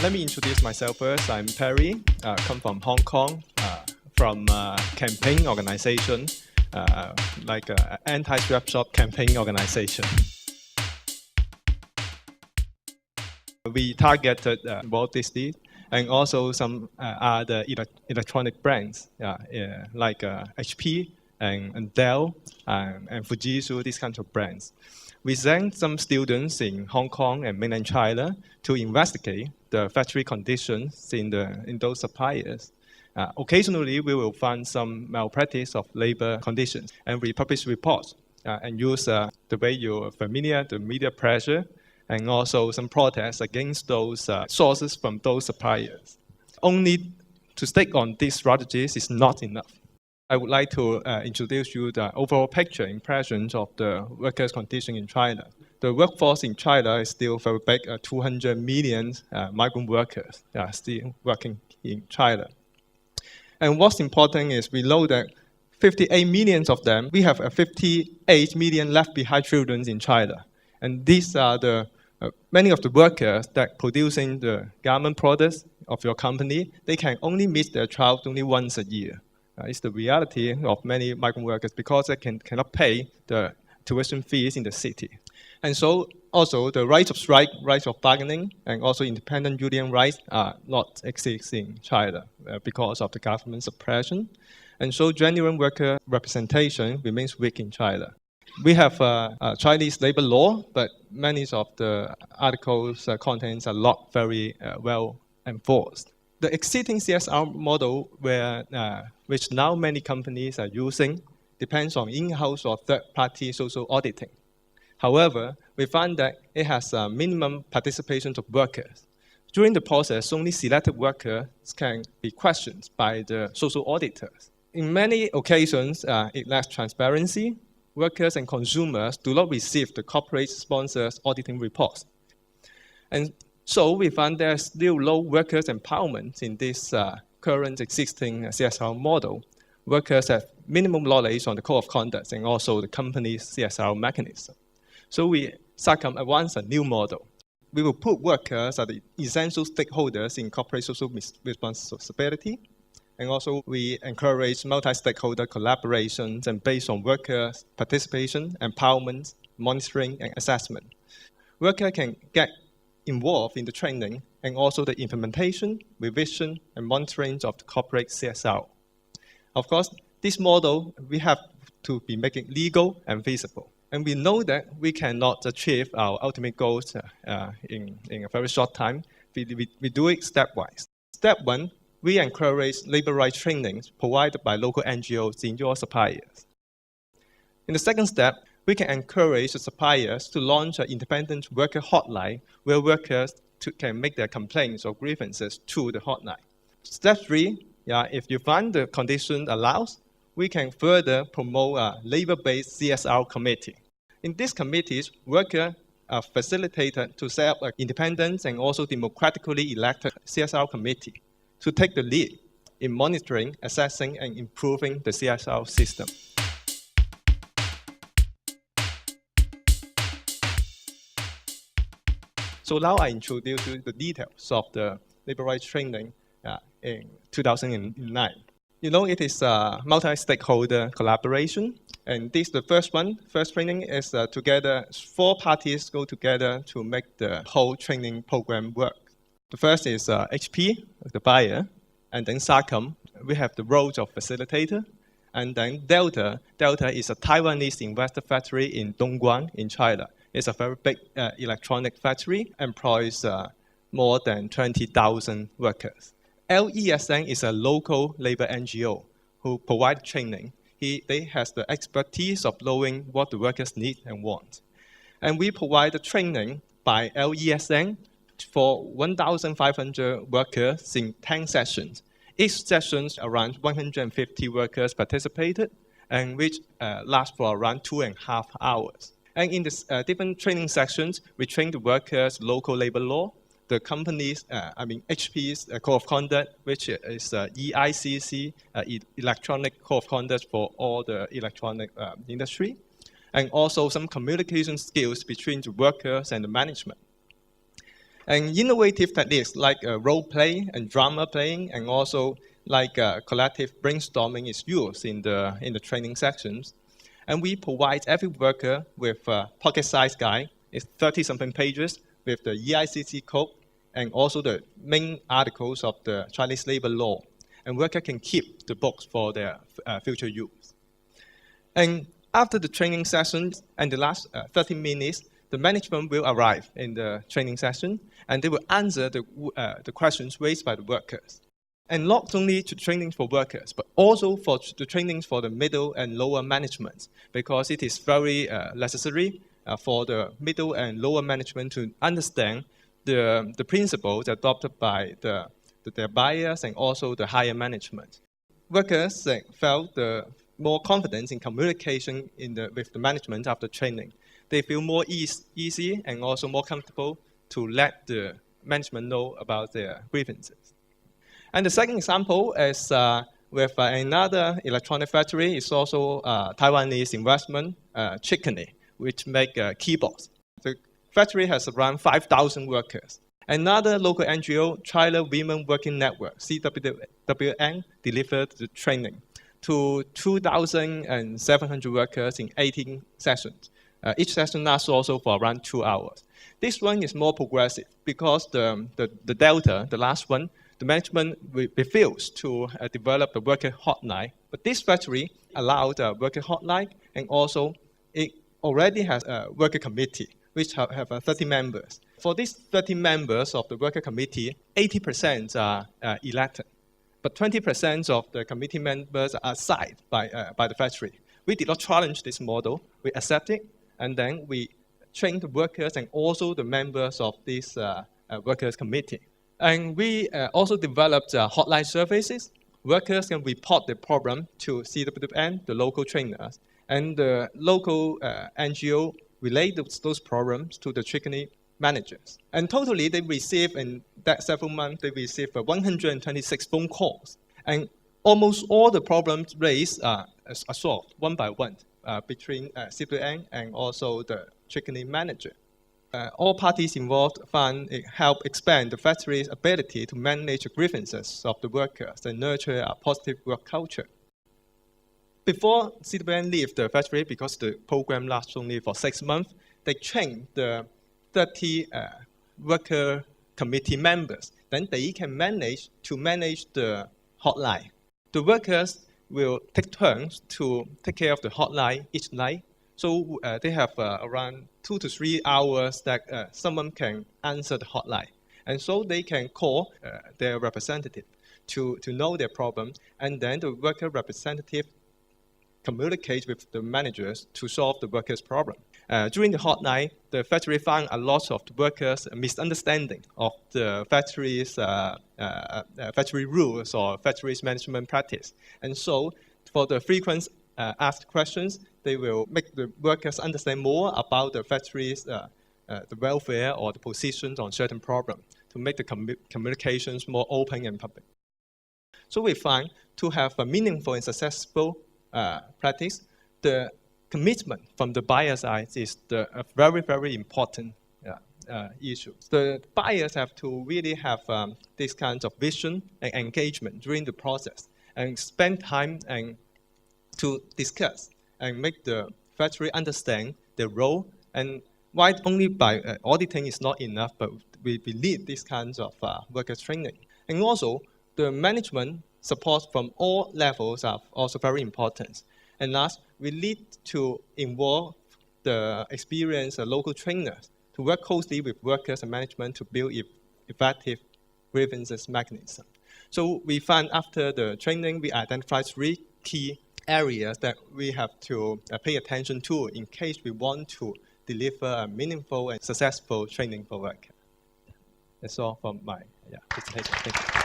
Let me introduce myself first. I'm Parry, come from Hong Kong, from a campaign organization, like an anti-sweatshop campaign organization. We targeted Walt Disney and also some other electronic brands, like HP and Dell and Fujitsu, these kinds of brands. We sent some students in Hong Kong and mainland China to investigate the factory conditions in those suppliers. Occasionally, we will find some malpractice of labor conditions, and we publish reports and use the way you're familiar, the media pressure, and also some protests against those sources from those suppliers. Only to stick on these strategies is not enough. I would like to introduce you the overall picture impressions of the workers' condition in China. The workforce in China is still very big, 200 million migrant workers still working in China. And what's important is we know that 58 million of them, we have 58 million left behind children in China. And these are the many of the workers that producing the garment products of your company, they can only meet their child only once a year. It's the reality of many migrant workers because they cannot pay the tuition fees in the city. And so also the right of strike, right of bargaining, and also independent union rights are not existing in China because of the government suppression. And so genuine worker representation remains weak in China. We have a Chinese labor law, but many of the articles' contents are not very well enforced. The existing CSR model, which now many companies are using, depends on in-house or third-party social auditing. However, we find that it has a minimum participation of workers. During the process, only selected workers can be questioned by the social auditors. In many occasions, it lacks transparency. Workers and consumers do not receive the corporate sponsors' auditing reports. And so we find there's still low workers' empowerment in this current existing CSR model. Workers have minimum knowledge on the code of conduct and also the company's CSR mechanism. So SACOM advanced a new model. We will put workers as the essential stakeholders in corporate social responsibility. And also we encourage multi-stakeholder collaborations and based on workers' participation, empowerment, monitoring, and assessment. Workers can get involved in the training and also the implementation, revision, and monitoring of the corporate CSR. Of course, this model, we have to be making legal and feasible. And we know that we cannot achieve our ultimate goals in a very short time. We do it stepwise. Step one, we encourage labor rights trainings provided by local NGOs in your suppliers. In the second step, we can encourage the suppliers to launch an independent worker hotline where workers can make their complaints or grievances to the hotline. Step three, if you find the condition allows, we can further promote a labor-based CSR committee. In these committees, workers are facilitated to set up an independent and also democratically elected CSR committee to take the lead in monitoring, assessing, and improving the CSR system. So now I introduce you the details of the labor rights training in 2009. You know, it is a multi-stakeholder collaboration, and this the first one. First training is together, 4 parties go together to make the whole training program work. The first is HP, the buyer, and then SACOM. We have the role of facilitator, and then Delta. Delta is a Taiwanese investor factory in Dongguan in China. It's a very big electronic factory, employs more than 20,000 workers. LESN is a local labor NGO who provide training. They has the expertise of knowing what the workers need and want. And we provide the training by LESN for 1,500 workers in 10 sessions. Each session, around 150 workers participated, and which lasts for around 2.5 hours. And in the different training sections, we train the workers local labor law, the company's, HP's code of conduct, which is EICC, electronic code of conduct for all the electronic industry, and also some communication skills between the workers and the management. And innovative techniques like role play and drama playing, and also like collective brainstorming is used in the training sections. And we provide every worker with a pocket-sized guide. It's 30-something pages with the EICC code and also the main articles of the Chinese labor law. And worker can keep the books for their future use. And after the training sessions and the last 30 minutes, the management will arrive in the training session and they will answer the questions raised by the workers. And not only to trainings for workers, but also for the trainings for the middle and lower management, because it is very necessary for the middle and lower management to understand the principles adopted by their buyers and also the higher management. Workers felt more confidence in communication with the management after training. They feel more easy and also more comfortable to let the management know about their grievances. And the second example is with another electronic factory. It's also Taiwanese investment, Chickeny, which make keyboards. The factory has around 5,000 workers. Another local NGO, China Women Working Network, CWN, delivered the training to 2,700 workers in 18 sessions. Each session lasts also for around 2 hours. This one is more progressive because the Delta, the last one, the management refused to develop the worker hotline. But this factory allowed a worker hotline, and also it already has a worker committee, which have 30 members. For these 30 members of the worker committee, 80% are elected. But 20% of the committee members are assigned by the factory. We did not challenge this model. We accept it, and then we train the workers and also the members of this workers committee. And we also developed hotline services. Workers can report their problem to CWN, the local trainers, and the local NGO relate those problems to the Chickeny managers. And totally, they receive in that several months, they receive 126 phone calls. And almost all the problems raised are solved one by one between CWN and also the Chickeny manager. All parties involved found it helped expand the factory's ability to manage the grievances of the workers and nurture a positive work culture. Before CWN leave the factory, because the program lasts only for 6 months, they trained the 30 worker committee members. Then they can manage the hotline. The workers will take turns to take care of the hotline each night. So they have around 2 to 3 hours that someone can answer the hotline. And so they can call their representative to know their problem. And then the worker representative communicates with the managers to solve the workers' problem. During the hotline, the factory found a lot of the workers' misunderstanding of the factory's factory rules or factory's management practice. And so for the frequent asked questions, they will make the workers understand more about the factory's the welfare or the positions on certain problems to make the communications more open and public. So we find to have a meaningful and successful practice, the commitment from the buyer side is a very, very important issue. The buyers have to really have this kind of vision and engagement during the process and spend time and to discuss and make the factory understand their role. And why only by auditing is not enough, but we need these kinds of workers' training. And also, the management support from all levels are also very important. And last, we need to involve the experienced local trainers to work closely with workers and management to build effective grievances mechanism. So we found after the training, we identified 3 key areas that we have to pay attention to in case we want to deliver a meaningful and successful training for workers. That's all from my presentation. Thank you.